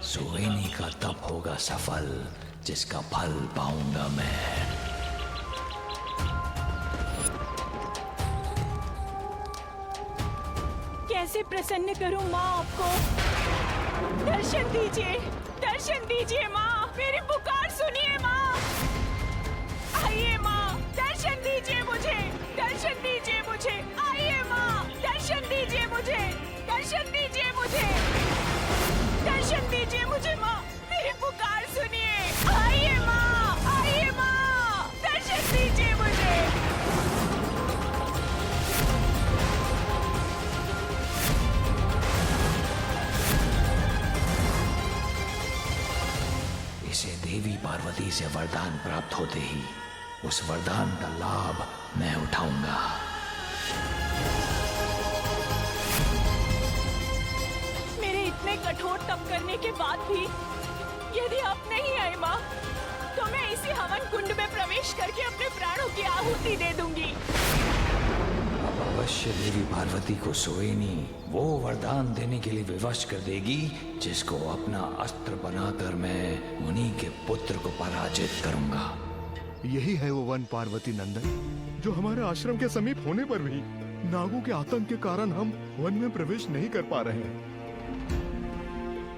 सोएने का तप होगा सफल, जिसका फल पाऊंगा मैं। कैसे प्रसन्न करूं माँ आपको? दर्शन दीजिए, दर्शन दीजिए माँ, मेरी पुकार सुनिए माँ। आइए माँ, दर्शन दीजिए मुझे, दर्शन दीजिए मुझे। आइए माँ, दर्शन दीजिए मुझे, दर्शन दीजिए मुझे, दर्शन दीजिए मुझे माँ, मेरी पुकार सुनिए। आइए माँ, आइए माँ, दर्शन दीजिए मुझे। इसे देवी पार्वती से वरदान प्राप्त होते ही उस वरदान का लाभ मैं उठाऊंगा। मेरे इतने कठोर तप करने के बाद भी यदि आप नहीं आए माँ, तो मैं इसी हवन कुंड में प्रवेश करके अपने प्राणों की आहुति दे दूंगी। अब अवश्य देवी पार्वती को सोएनी वो वरदान देने के लिए विवश कर देगी, जिसको अपना अस्त्र बनाकर मैं उन्हीं के पुत्र को पराजित करूंगा। यही है वो वन पार्वती नंदन, जो हमारे आश्रम के समीप होने पर भी नागों के आतंक के कारण हम वन में प्रवेश नहीं कर पा रहे हैं,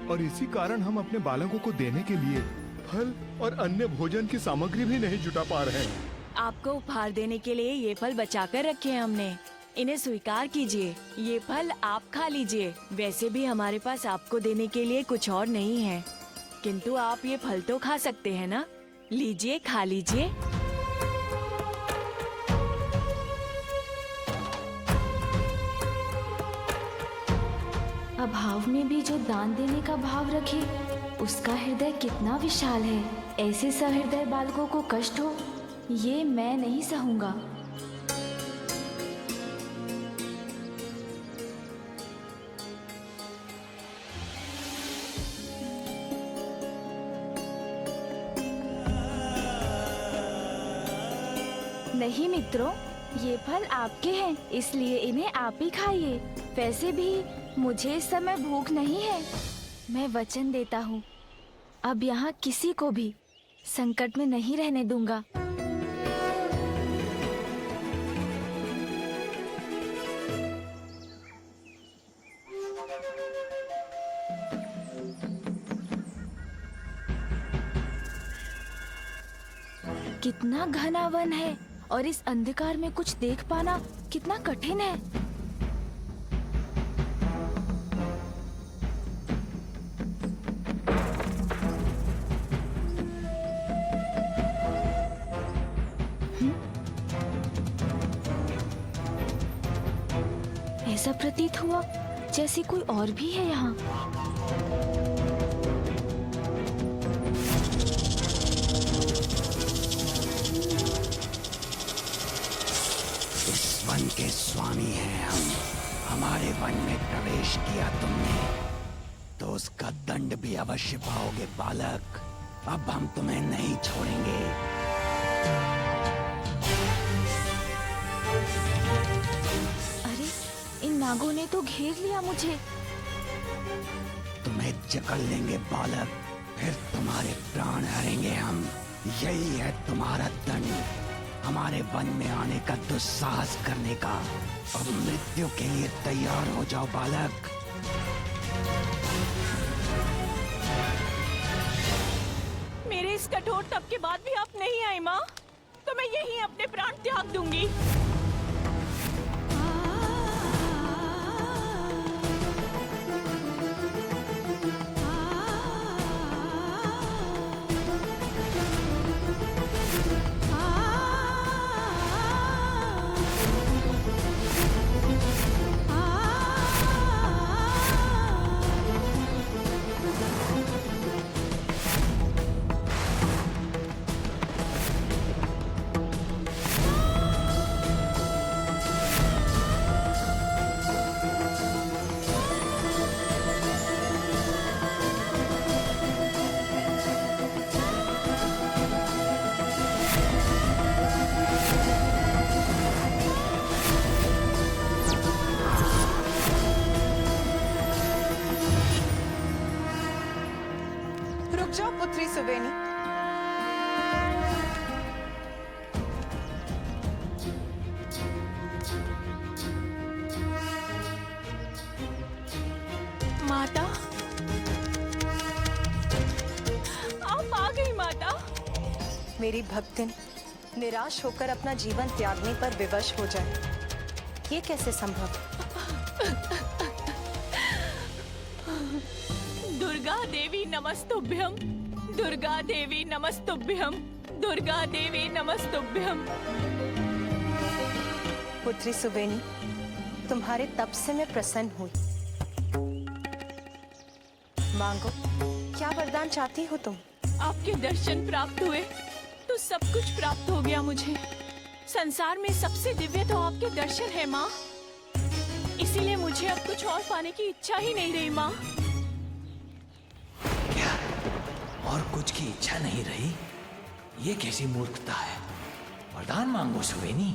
और इसी कारण हम अपने बालकों को देने के लिए फल और अन्य भोजन की सामग्री भी नहीं जुटा पा रहे हैं। आपको उपहार देने के लिए ये फल बचाकर रखे हैं हमने, इन्हें स्वीकार कीजिए। ये फल आप खा लीजिए। वैसे भी हमारे पास आपको देने के लिए कुछ और नहीं है, किंतु आप ये फल तो खा सकते हैं ना। लीजिए, खा लीजिए। अभाव में भी जो दान देने का भाव रखे, उसका हृदय कितना विशाल है। ऐसे सहृदय बालकों को कष्ट हो, ये मैं नहीं सहूंगा। नहीं मित्रों, ये फल आपके हैं, इसलिए इन्हें आप ही खाइए। वैसे भी मुझे इस समय भूख नहीं है। मैं वचन देता हूँ, अब यहाँ किसी को भी संकट में नहीं रहने दूंगा। कितना घना वन है, और इस अंधकार में कुछ देख पाना कितना कठिन है। ऐसा प्रतीत हुआ जैसे कोई और भी है यहाँ। वन के स्वामी हैं हम। हमारे वन में प्रवेश किया तुमने तो उसका दंड भी अवश्य पाओगे बालक। अब हम तुम्हें नहीं छोड़ेंगे। अरे, इन नागों ने तो घेर लिया मुझे। तुम्हें जकड़ लेंगे बालक, फिर तुम्हारे प्राण हरेंगे हम। यही है तुम्हारा दंड, हमारे वन में आने का दुस्साहस करने का। अब मृत्यु के लिए तैयार हो जाओ बालक। मेरे इस कठोर तप के बाद भी आप नहीं आए माँ, तो मैं यहीं अपने प्राण त्याग दूंगी। रुक जाओ पुत्री सुबेनी। माता, आप आ गई माता। मेरी भक्तिन निराश होकर अपना जीवन त्यागने पर विवश हो जाए, ये कैसे संभव? दुर्गा देवी नमस्तुभ्यम, दुर्गा देवी नमस्तुभ्यम, दुर्गा देवी नमस्तुभ्यम। पुत्री सुबेनी, तुम्हारे तप से मैं प्रसन्न हूँ। मांगो, क्या वरदान चाहती हो तुम? आपके दर्शन प्राप्त हुए तो सब कुछ प्राप्त हो गया मुझे। संसार में सबसे दिव्य तो आपके दर्शन है माँ, इसीलिए मुझे अब कुछ और पाने की इच्छा ही नहीं रही माँ। क्या और कुछ की इच्छा नहीं रही? ये कैसी मूर्खता है? वरदान मांगो सुबेनी।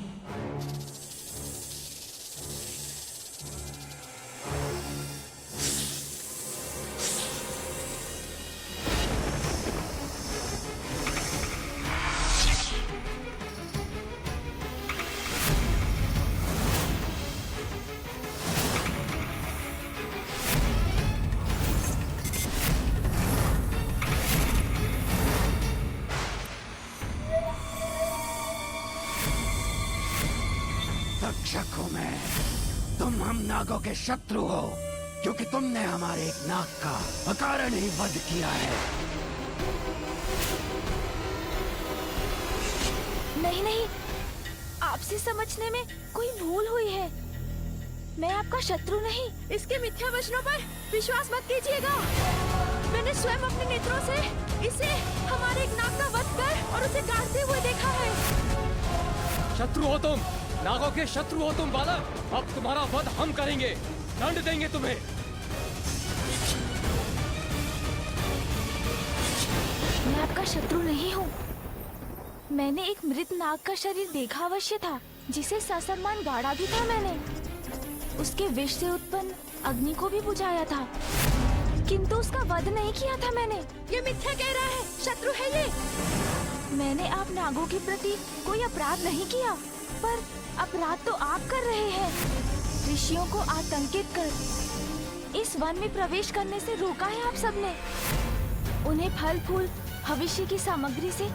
तक्षक हूं मैं, तुम हम नागों के शत्रु हो, क्योंकि तुमने हमारे एक नाग का अकारण ही वध किया है। नहीं नहीं, आपसे समझने में कोई भूल हुई है। मैं आपका शत्रु नहीं। इसके मिथ्या वचनों पर विश्वास मत कीजिएगा। मैंने स्वयं अपने नेत्रों से इसे हमारे एक नाग का वध कर और उसे गाड़ते हुए देखा है। शत्रु हो तुम, नागों के शत्रु हो तुम बालक। अब तुम्हारा वध हम करेंगे, दंड देंगे तुम्हें। मैं आपका शत्रु नहीं हूँ। मैंने एक मृत नाग का शरीर देखा अवश्य था, जिसे ससम्मान गाड़ा भी था मैंने। उसके विष से उत्पन्न अग्नि को भी बुझाया था, किंतु उसका वध नहीं किया था मैंने। ये मिथ्या कह रहा है, शत्रु है ये। मैंने आप नागों के प्रति कोई अपराध नहीं किया, पर अपराध तो आप कर रहे हैं। ऋषियों को आतंकित कर इस वन में प्रवेश करने से रोका है आप सबने। उन्हें फल फूल भविष्य की सामग्री से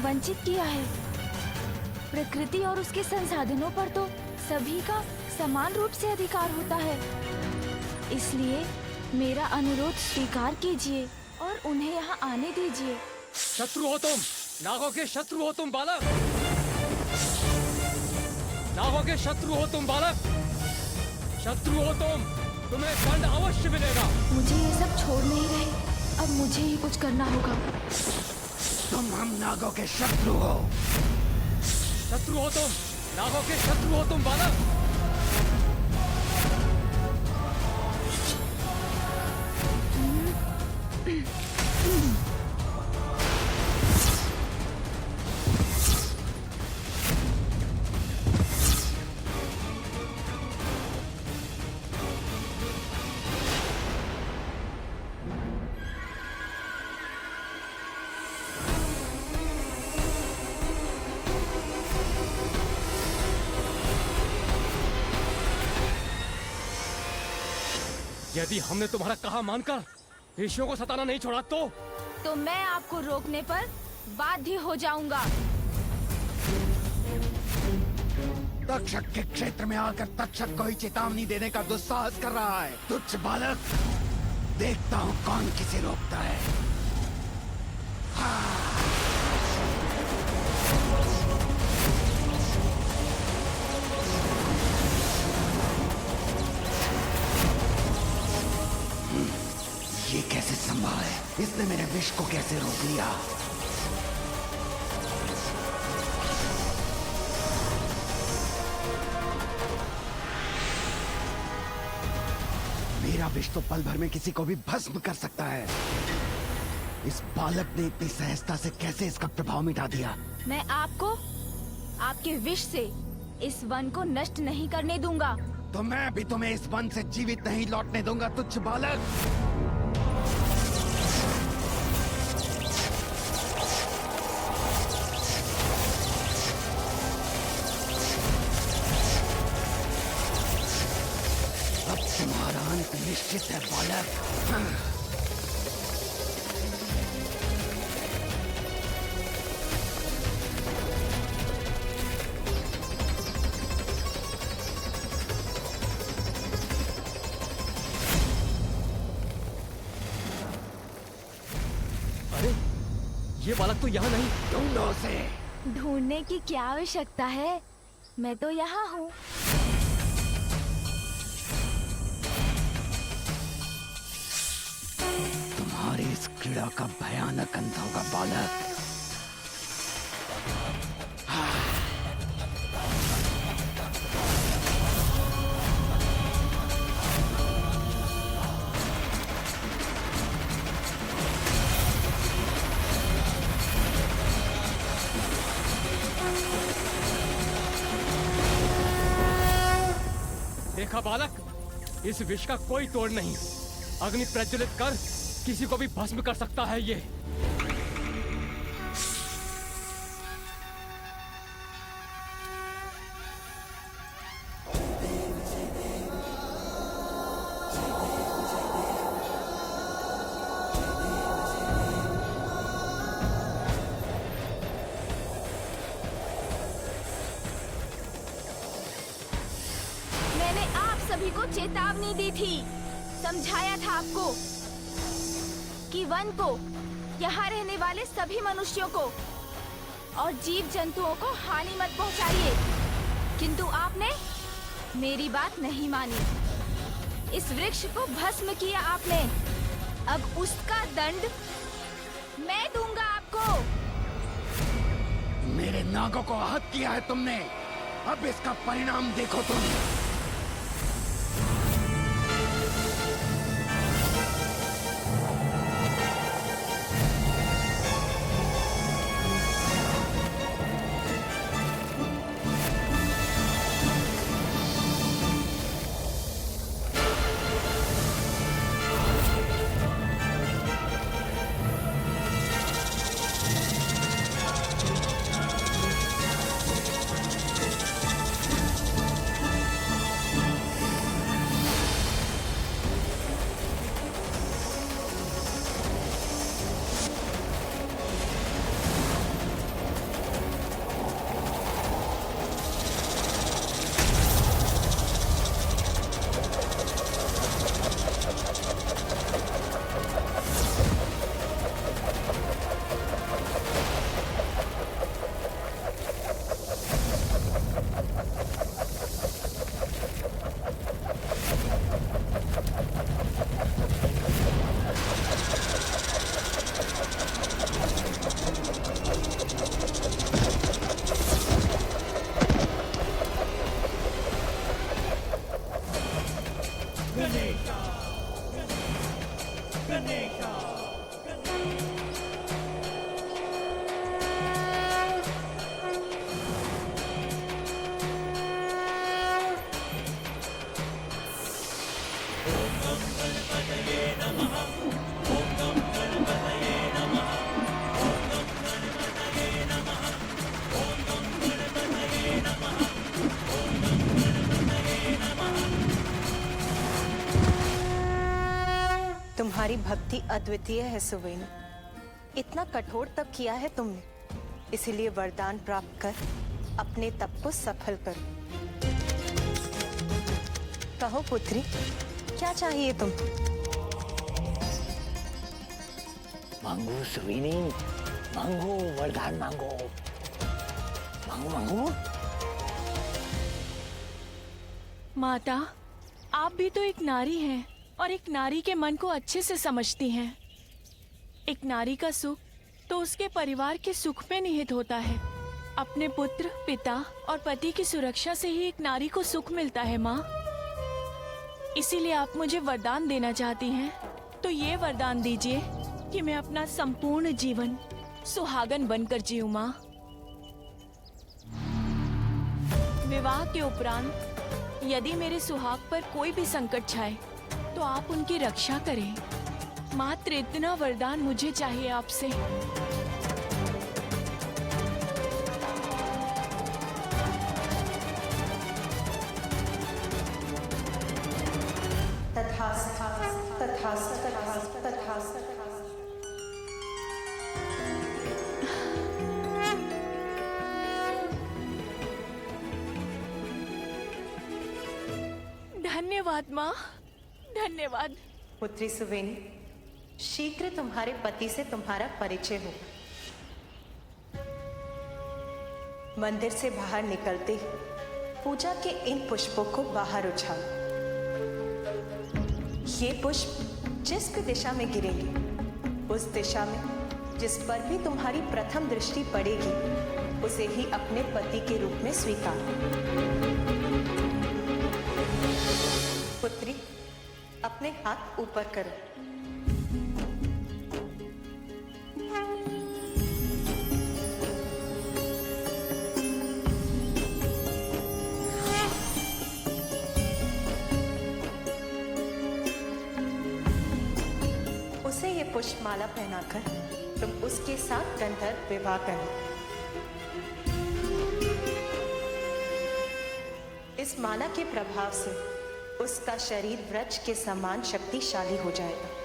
वंचित किया है। प्रकृति और उसके संसाधनों पर तो सभी का समान रूप से अधिकार होता है। इसलिए मेरा अनुरोध स्वीकार कीजिए और उन्हें यहाँ आने दीजिए। शत्रु हो तुम, नागों के शत्रु हो तुम बालक। नागों के शत्रु हो तुम बालक। शत्रु हो तुम, तुम्हें दंड अवश्य मिलेगा। मुझे ये सब छोड़ नहीं रहे, अब मुझे ही कुछ करना होगा। तुम हम नागों के शत्रु हो। शत्रु हो तुम, नागों के शत्रु हो तुम बालक। यदि हमने तुम्हारा कहा मानकर ऋषियों को सताना नहीं छोड़ा तो मैं आपको रोकने पर बाध्य हो जाऊंगा। तक्षक के क्षेत्र में आकर तक्षक को ही चेतावनी देने का दुस्साहस कर रहा है। तुच्छ बालक, देखता हूँ कौन किसे रोकता है। ये कैसे संभव है? इसने मेरे विष को कैसे रोक लिया? मेरा विष तो पल भर में किसी को भी भस्म कर सकता है। इस बालक ने इतनी सहजता से कैसे इसका प्रभाव मिटा दिया? मैं आपको आपके विष से इस वन को नष्ट नहीं करने दूंगा। तो मैं भी तुम्हें इस वन से जीवित नहीं लौटने दूंगा, तुच्छ बालक। अंत निश्चित है बालक। अरे ये बालक तो यहाँ नहीं। ढूंढो उसे। ढूंढने की क्या आवश्यकता है, मैं तो यहाँ हूँ। तुम्हारी इस क्रीड़ा का भयानक अंत होगा बालक। देखा बालक, इस विष का कोई तोड़ नहीं। अग्नि प्रज्वलित कर किसी को भी भस्म कर सकता है ये। मैंने आप सभी को चेतावनी दी थी, समझाया था आपको कि वन को, यहाँ रहने वाले सभी मनुष्यों को और जीव जंतुओं को हानि मत पहुँचाइए, किंतु आपने मेरी बात नहीं मानी। इस वृक्ष को भस्म किया आपने, अब उसका दंड मैं दूंगा आपको। मेरे नागों को आहत किया है तुमने, अब इसका परिणाम देखो तुम। तुम्हारी भक्ति अद्वितीय है सुवेन। इतना कठोर तप किया है तुमने, इसीलिए वरदान प्राप्त कर अपने तप को सफल करो। कहो पुत्री, क्या चाहिए तुम? मांगो सुवीनी, मांगो वरदान मांगो, मांगो मांगो। माता, आप भी तो एक नारी हैं और एक नारी के मन को अच्छे से समझती हैं। एक नारी का सुख तो उसके परिवार के सुख में निहित होता है। अपने पुत्र, पिता और पति की सुरक्षा से ही एक नारी को सुख मिलता है माँ। इसीलिए आप मुझे वरदान देना चाहती हैं, तो ये वरदान दीजिए कि मैं अपना संपूर्ण जीवन सुहागन बनकर जीऊं माँ। विवाह के उपरांत यदि मेरे सुहाग पर कोई भी संकट छाए तो आप उनकी रक्षा करें। मात्र इतना वरदान मुझे चाहिए आपसे। तथास्तु। तथास्तु तथास्तु। धन्यवाद माँ, धन्यवाद। पुत्री सुवेनी, शीघ्र तुम्हारे पति से तुम्हारा परिचय हो। मंदिर से बाहर निकलते ही पूजा के इन पुष्पों को बाहर उछालो। ये पुष्प जिस भी दिशा में गिरेंगे, उस दिशा में जिस पर भी तुम्हारी प्रथम दृष्टि पड़ेगी, उसे ही अपने पति के रूप में स्वीकार। पुत्री, अपने हाथ ऊपर करो। उसे ये पुष्पमाला पहनाकर तुम उसके साथ गंधर्व विवाह करो। इस माला के प्रभाव से उसका शरीर वृक्ष के समान शक्तिशाली हो जाएगा।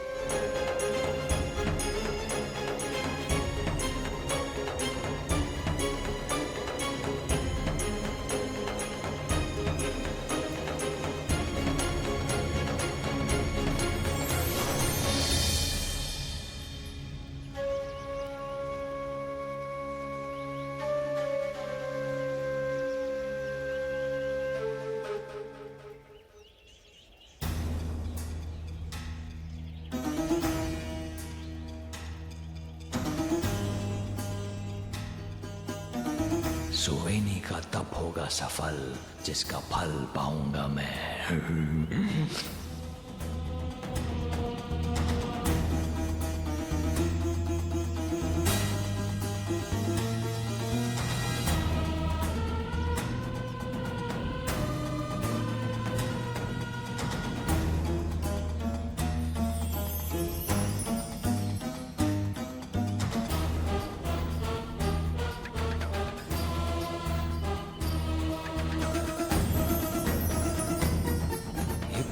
सुवेनी का तप होगा सफल, जिसका फल पाऊंगा मैं।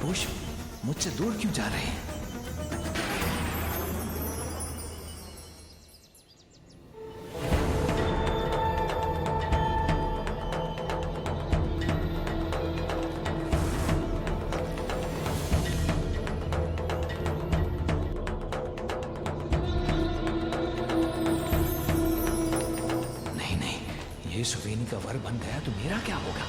पुष्प मुझसे दूर क्यों जा रहे हैं? नहीं नहीं, ये सुवेनी का वर बन गया तो मेरा क्या होगा?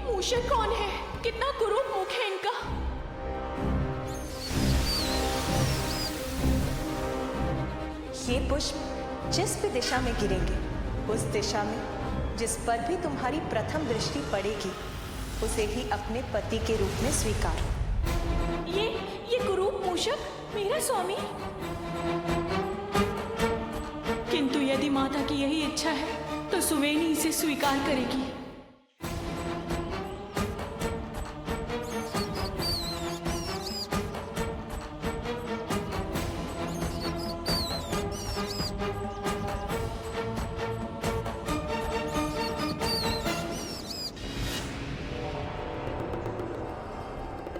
मूषक कौन है? कितना कुरूप मुख है इनका। ये पुष्प जिस भी दिशा में गिरेंगे, उस दिशा में जिस पर भी तुम्हारी प्रथम दृष्टि पड़ेगी, उसे ही अपने पति के रूप में स्वीकार। ये कुरूप मूषक मेरा स्वामी। किंतु यदि माता की यही इच्छा है तो सुवेनी इसे स्वीकार करेगी।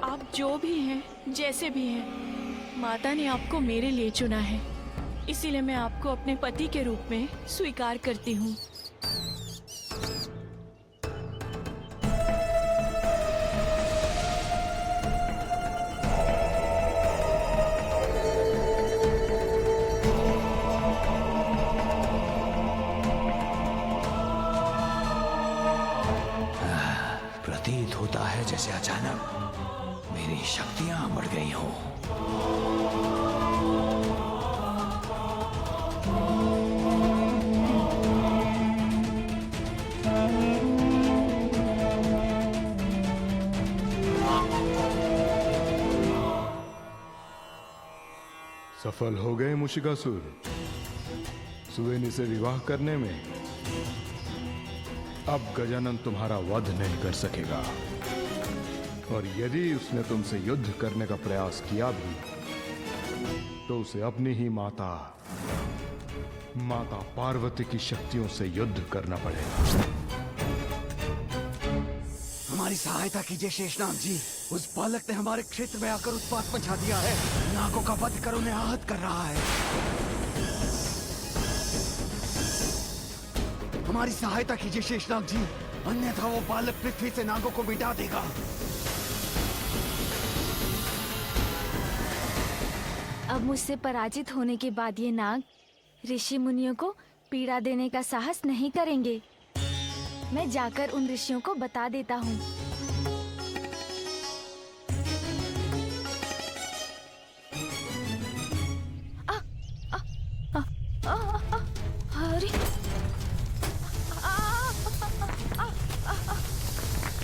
आप जो भी हैं, जैसे भी हैं, माता ने आपको मेरे लिए चुना है, इसीलिए मैं आपको अपने पति के रूप में स्वीकार करती हूँ। प्रतीत होता है जैसे अचानक मेरी शक्तियां बढ़ गई हों। सफल हो गए मुशिकासुर सुवेनी से विवाह करने में। अब गजानन तुम्हारा वध नहीं कर सकेगा, और यदि उसने तुमसे युद्ध करने का प्रयास किया भी तो उसे अपनी ही माता पार्वती की शक्तियों से युद्ध करना पड़ेगा। हमारी सहायता कीजिए शेषनाग जी। उस बालक ने हमारे क्षेत्र में आकर उत्पात मचा दिया है। नागों का वध कर उन्हें आहत कर रहा है। हमारी सहायता कीजिए शेषनाग जी, अन्यथा वो बालक पृथ्वी से नागों को मिटा देगा। अब मुझसे पराजित होने के बाद ये नाग ऋषि मुनियों को पीड़ा देने का साहस नहीं करेंगे। मैं जाकर उन ऋषियों को बता देता हूँ। अरे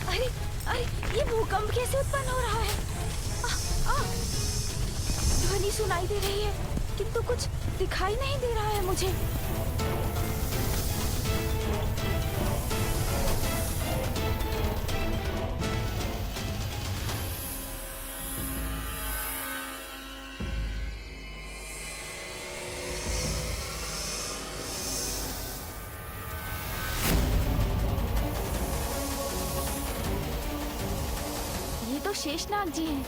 अरे अरे ये भूकंप कैसे उत्पन्न हो रहा है? ध्वनि सुनाई दे रही है किंतु कुछ दिखाई नहीं दे रहा है मुझे। ये तो शेषनाग जी हैं।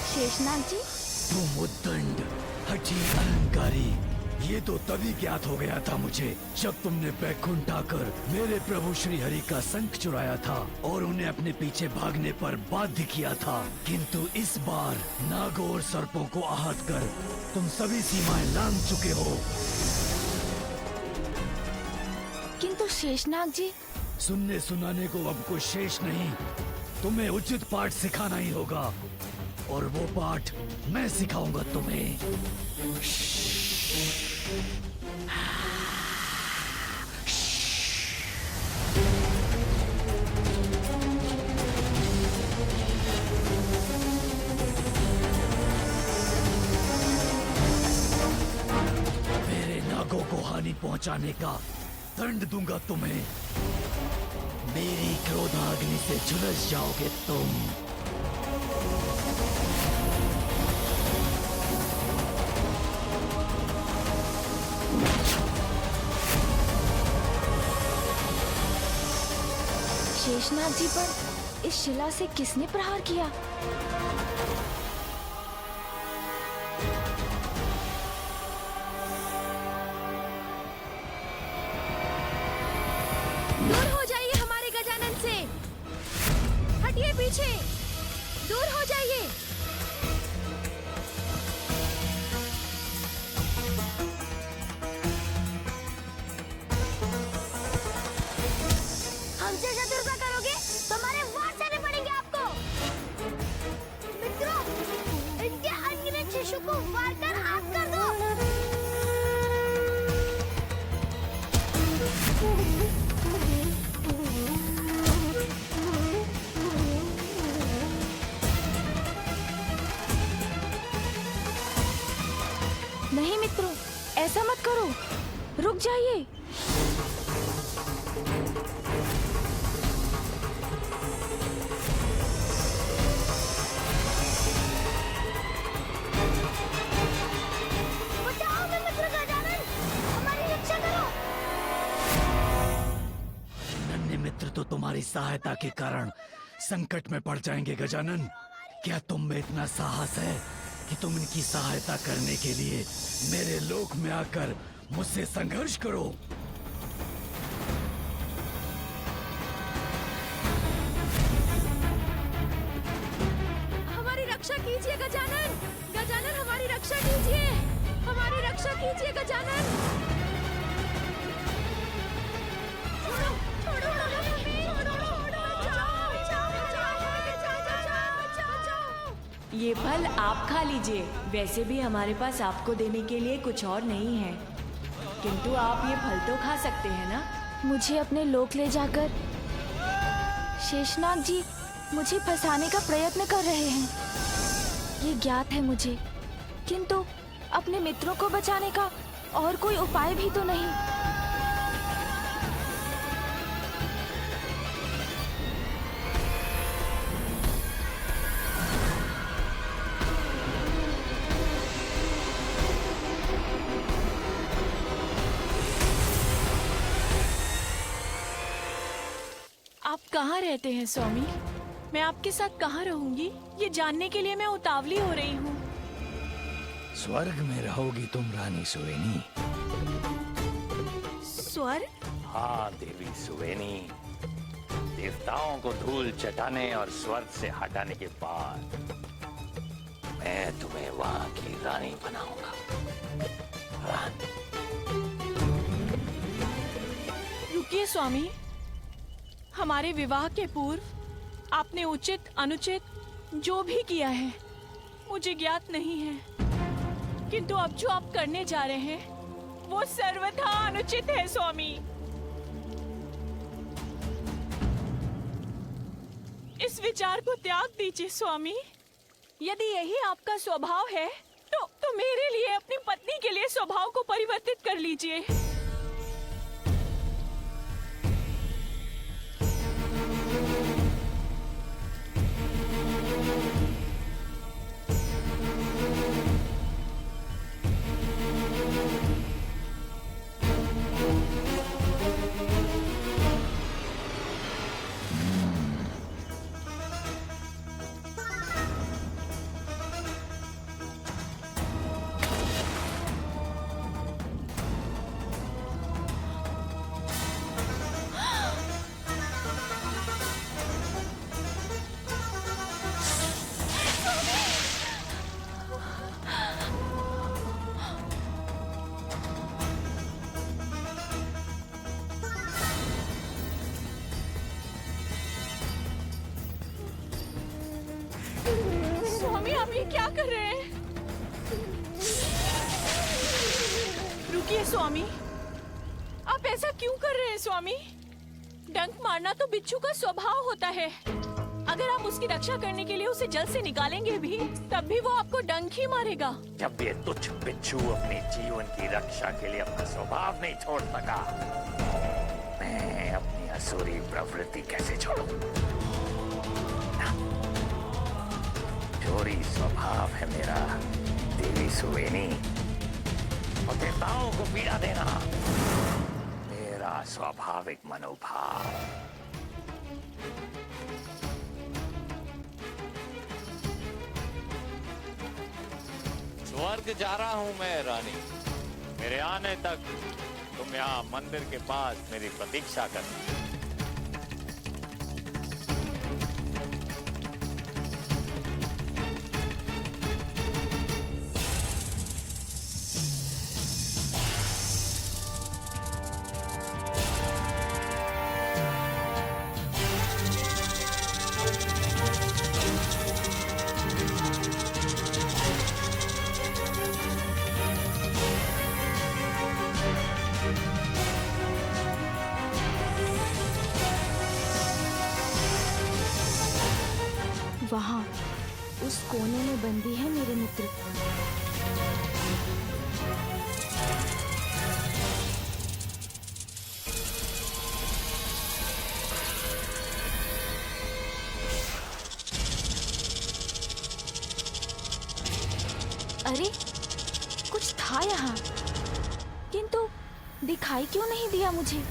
शेषनाग जी, तुम उद्दंड हठी अहंकारी, ये तो तभी ज्ञात हो गया था मुझे जब तुमने बैकुंठ आकर मेरे प्रभु श्री हरि का शंख चुराया था और उन्हें अपने पीछे भागने पर बाध्य किया था। किंतु इस बार नागों और सर्पों को आहत कर तुम सभी सीमाएं लांघ चुके हो। किंतु शेषनाग जी, सुनने सुनाने को अब कुछ शेष नहीं, तुम्हें उचित पाठ सिखाना ही होगा, और वो पाठ मैं सिखाऊंगा तुम्हें। मेरे नागों को हानि पहुंचाने का दंड दूंगा तुम्हें। मेरी क्रोधाग्नि से झुलस जाओगे तुम। शेषनाग जी पर इस शिला से किसने प्रहार किया? दूर हो जाइए हमारे गजानन से, हटिए पीछे, दूर हो जाइए। हमसे शत्रुता करोगे तो हमारे वार सहने पड़ेंगे आपको। मित्रों, इनके अनगिनत शिशु को वार कर आग कर दो। नहीं मित्रों, ऐसा मत करो, रुक जाइए। सहायता के कारण संकट में पड़ जाएंगे गजानन। क्या तुम में इतना साहस है कि तुम इनकी सहायता करने के लिए मेरे लोक में आकर मुझसे संघर्ष करो? हमारी रक्षा कीजिए गजानन, गजानन हमारी रक्षा कीजिए, हमारी रक्षा कीजिए गजानन। छोड़ो, छोड़ो, ये फल आप खा लीजिए। वैसे भी हमारे पास आपको देने के लिए कुछ और नहीं है, किंतु आप ये फल तो खा सकते हैं ना। मुझे अपने लोक ले जाकर शेषनाग जी मुझे फंसाने का प्रयत्न कर रहे हैं, ये ज्ञात है मुझे, किंतु अपने मित्रों को बचाने का और कोई उपाय भी तो नहीं। आप कहाँ रहते हैं स्वामी? मैं आपके साथ कहाँ रहूंगी, ये जानने के लिए मैं उतावली हो रही हूँ। स्वर्ग में रहोगी तुम रानी सुवेनी। स्वर्ग? हाँ देवी सुवेनी, देवताओं को धूल चटाने और स्वर्ग से हटाने के बाद मैं तुम्हें वहाँ की रानी बनाऊंगा। रानी। रुकिए स्वामी, हमारे विवाह के पूर्व आपने उचित अनुचित जो भी किया है मुझे ज्ञात नहीं है, किंतु अब जो आप करने जा रहे हैं वो सर्वथा अनुचित है स्वामी। इस विचार को त्याग दीजिए स्वामी। यदि यही आपका स्वभाव है तो मेरे लिए, अपनी पत्नी के लिए स्वभाव को परिवर्तित कर लीजिए। स्वामी आप ये क्या कर रहे हैं? रुकिए स्वामी, आप ऐसा क्यों कर रहे हैं स्वामी? डंक मारना तो बिच्छू का स्वभाव होता है। अगर आप उसकी रक्षा करने के लिए उसे जल से निकालेंगे भी, तब भी वो आपको डंक ही मारेगा। जब ये तुच्छ बिच्छू अपने जीवन की रक्षा के लिए अपना स्वभाव नहीं छोड़ सका, मैं अपनी असुरी प्रवृत्ति कैसे छोड़ूं? चोरी स्वभाव है मेरा देवी सुवेनी, और देवताओं को पीड़ा देना मेरा स्वाभाविक मनोभाव। स्वर्ग जा रहा हूं मैं रानी। मेरे आने तक तुम यहाँ मंदिर के पास मेरी प्रतीक्षा करना। वहाँ उस कोने में बंदी है मेरे मित्र। अरे कुछ था यहाँ, किंतु दिखाई क्यों नहीं दिया मुझे?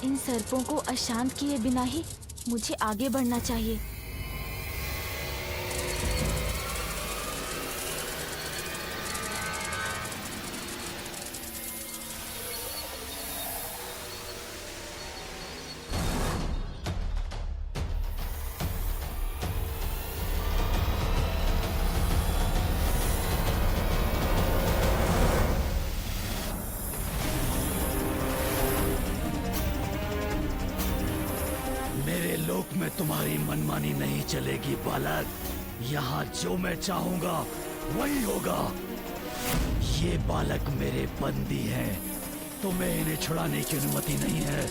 इन सर्पों को अशांत किए बिना ही मुझे आगे बढ़ना चाहिए। मेरे लोक में तुम्हारी मनमानी नहीं चलेगी बालक। यहाँ जो मैं चाहूंगा वही होगा। ये बालक मेरे बंदी हैं, तुम्हें इन्हें छुड़ाने की अनुमति नहीं है।